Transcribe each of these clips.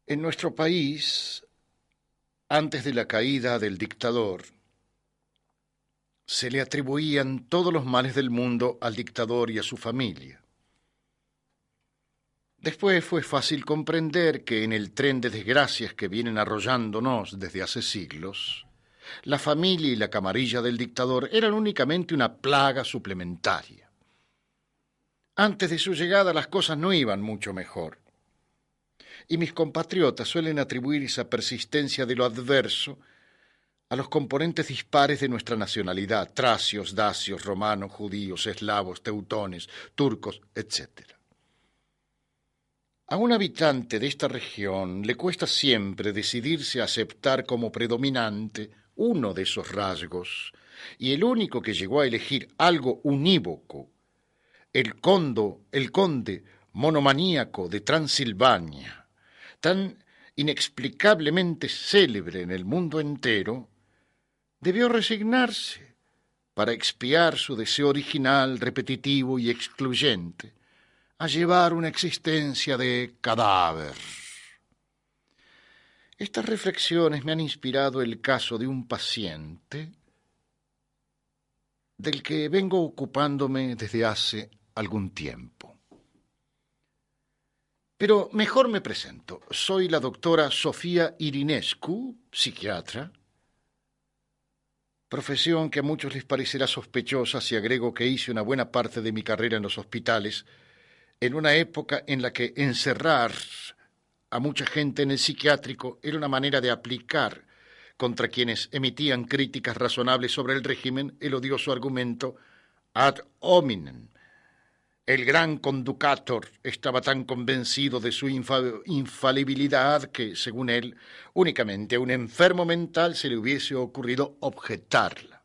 En nuestro país, antes de la caída del dictador, se le atribuían todos los males del mundo al dictador y a su familia. Después fue fácil comprender que en el tren de desgracias que vienen arrollándonos desde hace siglos, la familia y la camarilla del dictador eran únicamente una plaga suplementaria. Antes de su llegada las cosas no iban mucho mejor. Y mis compatriotas suelen atribuir esa persistencia de lo adverso a los componentes dispares de nuestra nacionalidad: tracios, dacios, romanos, judíos, eslavos, teutones, turcos, etc. A un habitante de esta región le cuesta siempre decidirse a aceptar como predominante uno de esos rasgos, y el único que llegó a elegir algo unívoco, el conde monomaníaco de Transilvania, tan inexplicablemente célebre en el mundo entero, debió resignarse para expiar su deseo original, repetitivo y excluyente, a llevar una existencia de cadáver. Estas reflexiones me han inspirado el caso de un paciente del que vengo ocupándome desde hace algún tiempo. Pero mejor me presento. Soy la doctora Sofía Irinescu, psiquiatra, profesión que a muchos les parecerá sospechosa si agrego que hice una buena parte de mi carrera en los hospitales, en una época en la que encerrar a mucha gente en el psiquiátrico era una manera de aplicar contra quienes emitían críticas razonables sobre el régimen el odioso argumento ad hominem. El gran conducator estaba tan convencido de su infalibilidad que, según él, únicamente a un enfermo mental se le hubiese ocurrido objetarla.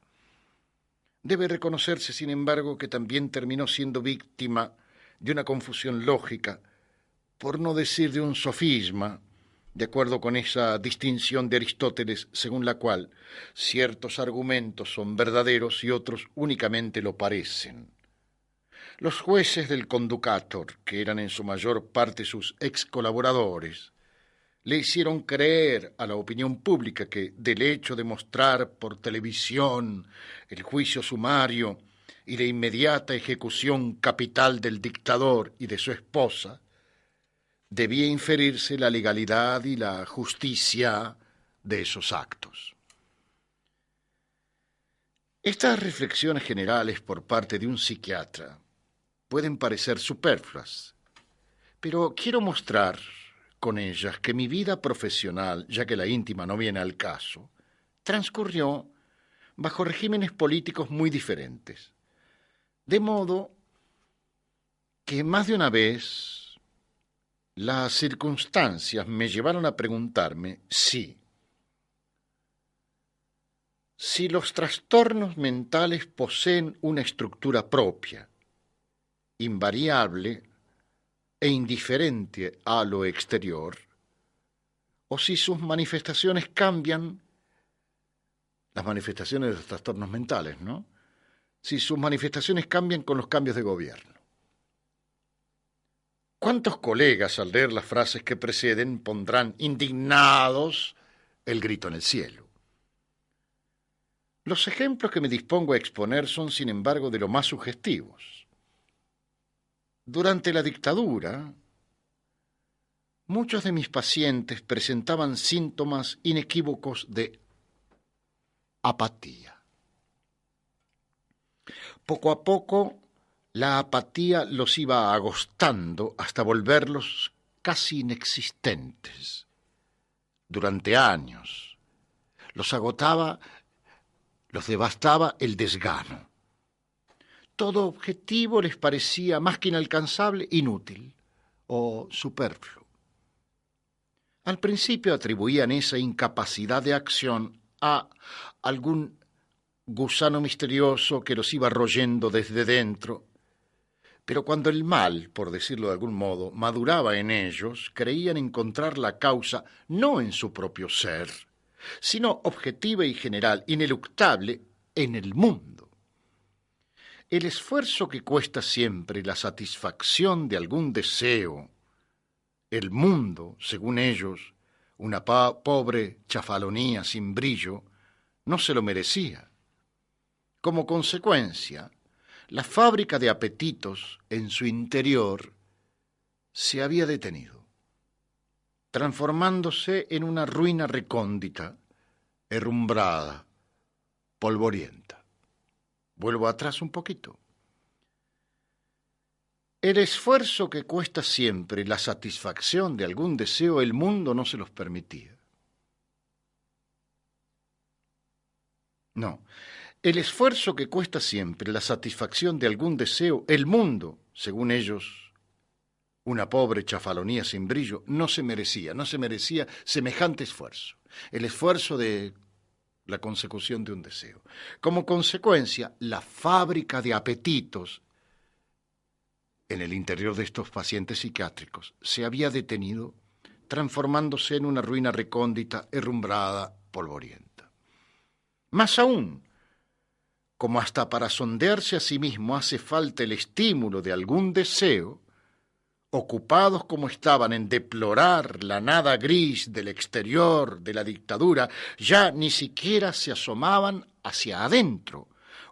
Debe reconocerse, sin embargo, que también terminó siendo víctima de una confusión lógica, por no decir de un sofisma, de acuerdo con esa distinción de Aristóteles según la cual ciertos argumentos son verdaderos y otros únicamente lo parecen. Los jueces del conducator, que eran en su mayor parte sus ex colaboradores, le hicieron creer a la opinión pública que, del hecho de mostrar por televisión el juicio sumario y la inmediata ejecución capital del dictador y de su esposa, debía inferirse la legalidad y la justicia de esos actos. Estas reflexiones generales por parte de un psiquiatra pueden parecer superfluas, pero quiero mostrar con ellas que mi vida profesional, ya que la íntima no viene al caso, transcurrió bajo regímenes políticos muy diferentes, de modo que más de una vez las circunstancias me llevaron a preguntarme si los trastornos mentales poseen una estructura propia, invariable e indiferente a lo exterior, o si sus manifestaciones cambian, las manifestaciones de los trastornos mentales, ¿no? Si sus manifestaciones cambian con los cambios de gobierno. ¿Cuántos colegas al leer las frases que preceden pondrán indignados el grito en el cielo? Los ejemplos que me dispongo a exponer son, sin embargo, de lo más sugestivos. Durante la dictadura, muchos de mis pacientes presentaban síntomas inequívocos de apatía. Poco a poco, la apatía los iba agostando hasta volverlos casi inexistentes. Durante años, los agotaba, los devastaba el desgano. Todo objetivo les parecía más que inalcanzable, inútil o superfluo. Al principio atribuían esa incapacidad de acción a algún gusano misterioso que los iba royendo desde dentro, pero cuando el mal, por decirlo de algún modo, maduraba en ellos, creían encontrar la causa no en su propio ser, sino objetiva y general, ineluctable, en el mundo. El esfuerzo que cuesta siempre la satisfacción de algún deseo el mundo, según ellos, una pobre chafalonía sin brillo, no se lo merecía. Como consecuencia, la fábrica de apetitos en su interior se había detenido, transformándose en una ruina recóndita, herrumbrada, polvorienta. Vuelvo atrás un poquito. El esfuerzo que cuesta siempre la satisfacción de algún deseo, el mundo no se los permitía. No, el esfuerzo que cuesta siempre la satisfacción de algún deseo, el mundo, según ellos, una pobre chafalonía sin brillo, no se merecía semejante esfuerzo, el esfuerzo de la consecución de un deseo. Como consecuencia, la fábrica de apetitos en el interior de estos pacientes psiquiátricos se había detenido, transformándose en una ruina recóndita, herrumbrada, polvorienta. Más aún, como hasta para sondearse a sí mismo hace falta el estímulo de algún deseo, ocupados como estaban en deplorar la nada gris del exterior de la dictadura, ya ni siquiera se asomaban hacia adentro,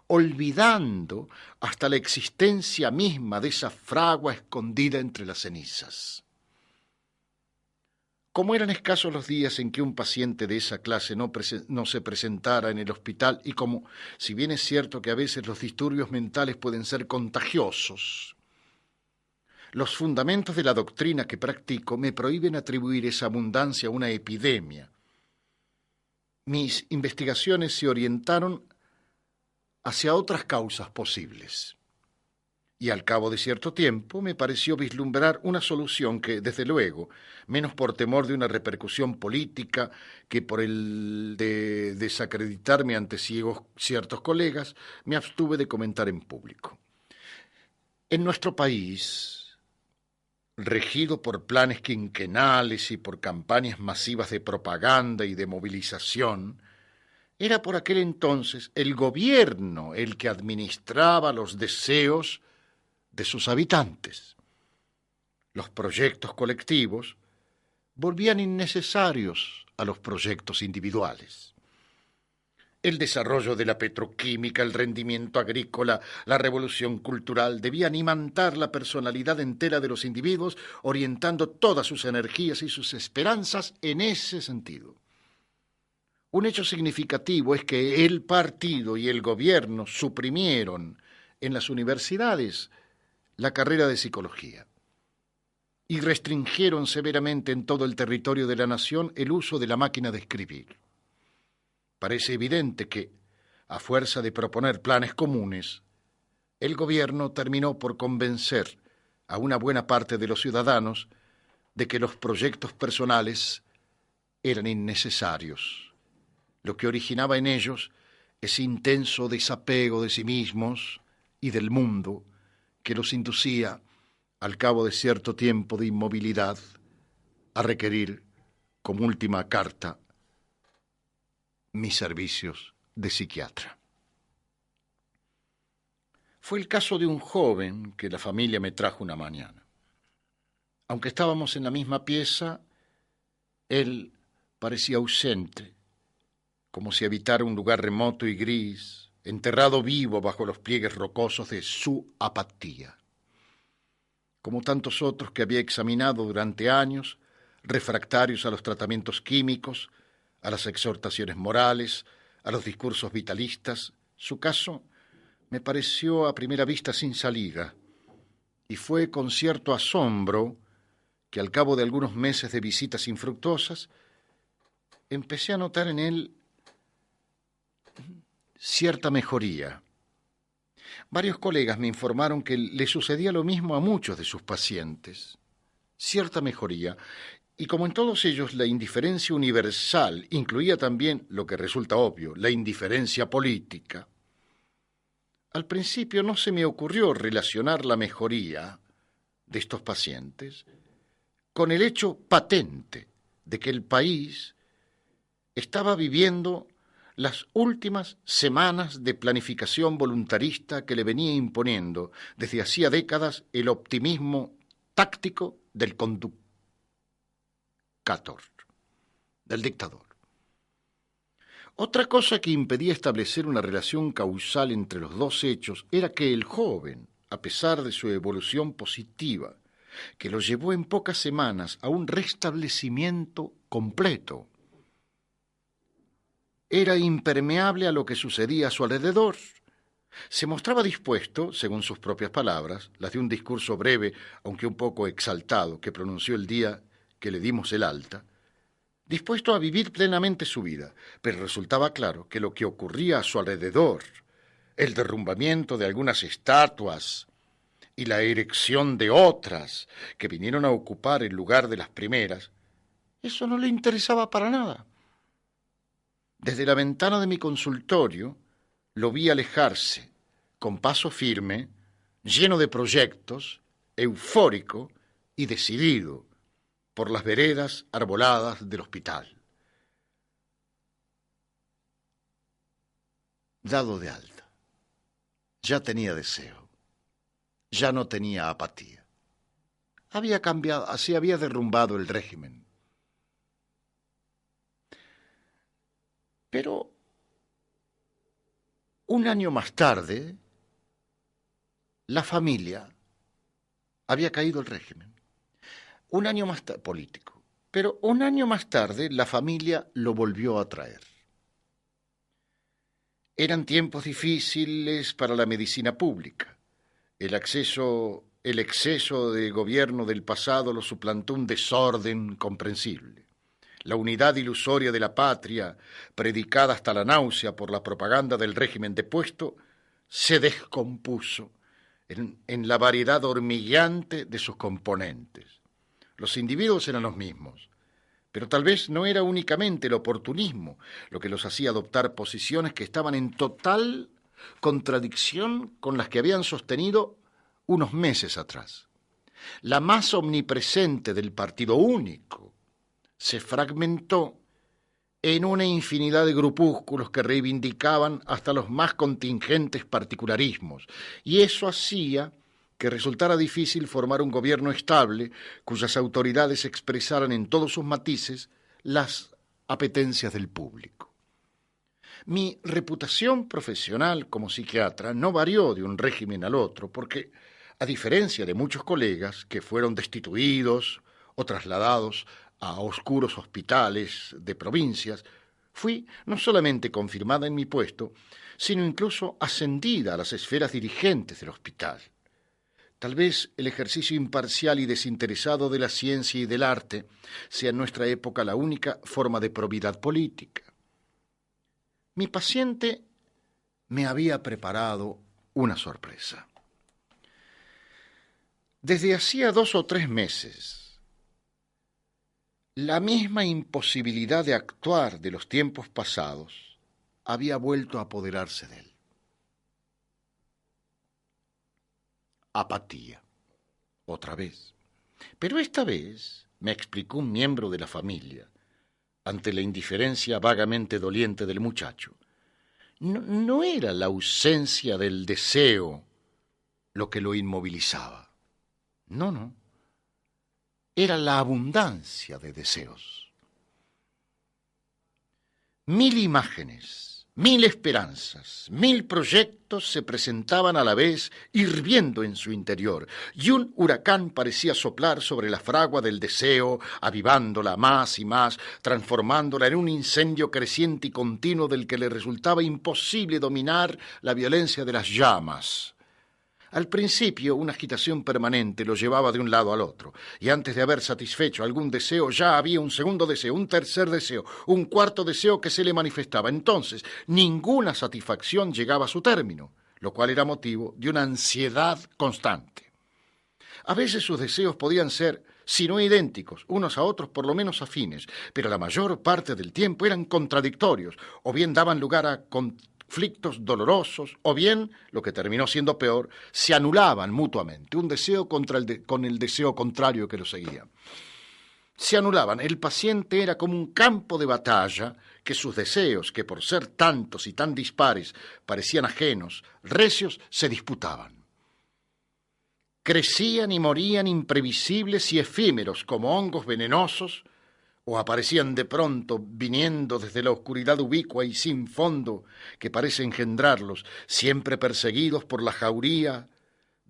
olvidando hasta la existencia misma de esa fragua escondida entre las cenizas. Como eran escasos los días en que un paciente de esa clase no se presentara en el hospital, y como, si bien es cierto que a veces los disturbios mentales pueden ser contagiosos, los fundamentos de la doctrina que practico me prohíben atribuir esa abundancia a una epidemia. Mis investigaciones se orientaron hacia otras causas posibles. Y al cabo de cierto tiempo me pareció vislumbrar una solución que, desde luego, menos por temor de una repercusión política que por el de desacreditarme ante ciertos colegas, me abstuve de comentar en público. En nuestro país, regido por planes quinquenales y por campañas masivas de propaganda y de movilización, era por aquel entonces el gobierno el que administraba los deseos de sus habitantes. Los proyectos colectivos volvían innecesarios a los proyectos individuales. El desarrollo de la petroquímica, el rendimiento agrícola, la revolución cultural debían imantar la personalidad entera de los individuos, orientando todas sus energías y sus esperanzas en ese sentido. Un hecho significativo es que el partido y el gobierno suprimieron en las universidades la carrera de psicología y restringieron severamente en todo el territorio de la nación el uso de la máquina de escribir. Parece evidente que, a fuerza de proponer planes comunes, el gobierno terminó por convencer a una buena parte de los ciudadanos de que los proyectos personales eran innecesarios, lo que originaba en ellos ese intenso desapego de sí mismos y del mundo que los inducía, al cabo de cierto tiempo de inmovilidad, a requerir, como última carta, mis servicios de psiquiatra. Fue el caso de un joven que la familia me trajo una mañana. Aunque estábamos en la misma pieza, él parecía ausente, como si habitara un lugar remoto y gris, enterrado vivo bajo los pliegues rocosos de su apatía. Como tantos otros que había examinado durante años, refractarios a los tratamientos químicos, a las exhortaciones morales, a los discursos vitalistas, su caso me pareció a primera vista sin salida, y fue con cierto asombro que al cabo de algunos meses de visitas infructuosas empecé a notar en él cierta mejoría. Varios colegas me informaron que le sucedía lo mismo a muchos de sus pacientes. Cierta mejoría. Y como en todos ellos la indiferencia universal incluía también, lo que resulta obvio, la indiferencia política, al principio no se me ocurrió relacionar la mejoría de estos pacientes con el hecho patente de que el país estaba viviendo las últimas semanas de planificación voluntarista que le venía imponiendo desde hacía décadas el optimismo táctico del conductismo dictator, del dictador. Otra cosa que impedía establecer una relación causal entre los dos hechos era que el joven, a pesar de su evolución positiva, que lo llevó en pocas semanas a un restablecimiento completo, era impermeable a lo que sucedía a su alrededor. Se mostraba dispuesto, según sus propias palabras, las de un discurso breve, aunque un poco exaltado, que pronunció el día que le dimos el alta, dispuesto a vivir plenamente su vida, pero resultaba claro que lo que ocurría a su alrededor, el derrumbamiento de algunas estatuas y la erección de otras que vinieron a ocupar el lugar de las primeras, eso no le interesaba para nada. Desde la ventana de mi consultorio lo vi alejarse, con paso firme, lleno de proyectos, eufórico y decidido, por las veredas arboladas del hospital. Dado de alta, ya tenía deseo, ya no tenía apatía. Había cambiado, así había derrumbado el régimen. Pero un año más tarde, la familia había caído el régimen. Un año más tarde, político. Pero un año más tarde, la familia lo volvió a traer. Eran tiempos difíciles para la medicina pública. El exceso de gobierno del pasado lo suplantó un desorden comprensible. La unidad ilusoria de la patria, predicada hasta la náusea por la propaganda del régimen depuesto, se descompuso en la variedad hormigueante de sus componentes. Los individuos eran los mismos, pero tal vez no era únicamente el oportunismo lo que los hacía adoptar posiciones que estaban en total contradicción con las que habían sostenido unos meses atrás. La más omnipresente del partido único se fragmentó en una infinidad de grupúsculos que reivindicaban hasta los más contingentes particularismos, y eso hacía que resultara difícil formar un gobierno estable cuyas autoridades expresaran en todos sus matices las apetencias del público. Mi reputación profesional como psiquiatra no varió de un régimen al otro porque, a diferencia de muchos colegas que fueron destituidos o trasladados a oscuros hospitales de provincias, fui no solamente confirmada en mi puesto, sino incluso ascendida a las esferas dirigentes del hospital. Tal vez el ejercicio imparcial y desinteresado de la ciencia y del arte sea en nuestra época la única forma de probidad política. Mi paciente me había preparado una sorpresa. Desde hacía 2 o 3 meses, la misma imposibilidad de actuar de los tiempos pasados había vuelto a apoderarse de él. Apatía, otra vez. Pero esta vez, me explicó un miembro de la familia, ante la indiferencia vagamente doliente del muchacho, no era la ausencia del deseo lo que lo inmovilizaba. No. Era la abundancia de deseos. 1000 imágenes, 1000 esperanzas, 1000 proyectos se presentaban a la vez hirviendo en su interior, y un huracán parecía soplar sobre la fragua del deseo, avivándola más y más, transformándola en un incendio creciente y continuo del que le resultaba imposible dominar la violencia de las llamas. Al principio, una agitación permanente lo llevaba de un lado al otro, y antes de haber satisfecho algún deseo, ya había un segundo deseo, un tercer deseo, un cuarto deseo que se le manifestaba. Entonces, ninguna satisfacción llegaba a su término, lo cual era motivo de una ansiedad constante. A veces sus deseos podían ser, si no idénticos, unos a otros, por lo menos afines, pero la mayor parte del tiempo eran contradictorios, o bien daban lugar a conflictos dolorosos, o bien, lo que terminó siendo peor, se anulaban mutuamente, un deseo con el deseo contrario que lo seguía. Se anulaban. El paciente era como un campo de batalla que sus deseos, que por ser tantos y tan dispares parecían ajenos, recios, se disputaban. Crecían y morían imprevisibles y efímeros como hongos venenosos, o aparecían de pronto viniendo desde la oscuridad ubicua y sin fondo que parece engendrarlos, siempre perseguidos por la jauría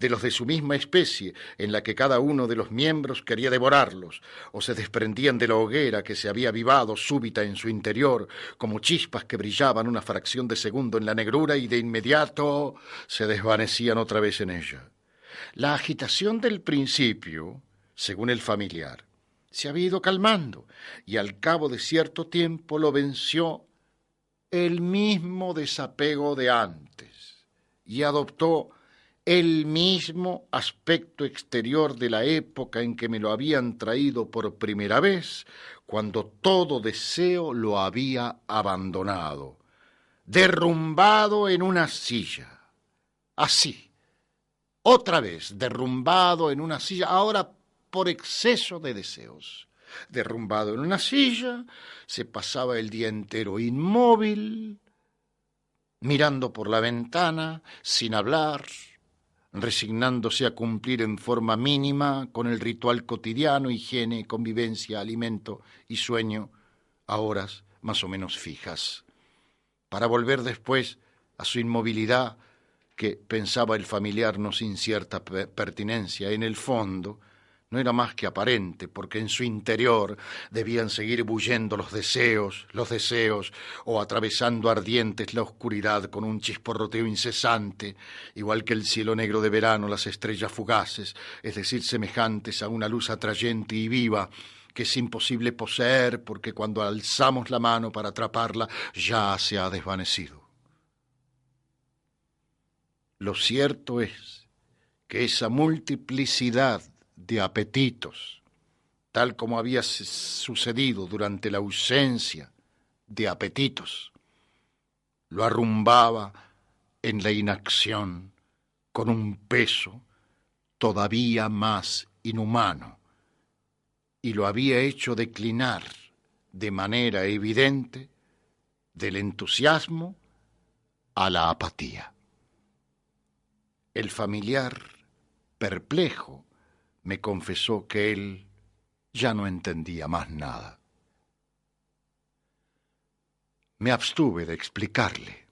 de los de su misma especie, en la que cada uno de los miembros quería devorarlos, o se desprendían de la hoguera que se había avivado súbita en su interior, como chispas que brillaban una fracción de segundo en la negrura y de inmediato se desvanecían otra vez en ella. La agitación del principio, según el familiar, se había ido calmando, y al cabo de cierto tiempo lo venció el mismo desapego de antes, y adoptó el mismo aspecto exterior de la época en que me lo habían traído por primera vez, cuando todo deseo lo había abandonado, derrumbado en una silla. Así, otra vez, derrumbado en una silla, ahora por exceso de deseos. Derrumbado en una silla, se pasaba el día entero inmóvil, mirando por la ventana, sin hablar, resignándose a cumplir en forma mínima con el ritual cotidiano, higiene, convivencia, alimento y sueño, a horas más o menos fijas, para volver después a su inmovilidad que, pensaba el familiar no sin cierta pertinencia, en el fondo no era más que aparente, porque en su interior debían seguir bullendo los deseos, o atravesando ardientes la oscuridad con un chisporroteo incesante, igual que el cielo negro de verano, las estrellas fugaces, es decir, semejantes a una luz atrayente y viva, que es imposible poseer, porque cuando alzamos la mano para atraparla, ya se ha desvanecido. Lo cierto es que esa multiplicidad de apetitos, tal como había sucedido durante la ausencia de apetitos, lo arrumbaba en la inacción con un peso todavía más inhumano, y lo había hecho declinar de manera evidente del entusiasmo a la apatía. El familiar, perplejo, me confesó que él ya no entendía más nada. Me abstuve de explicarle.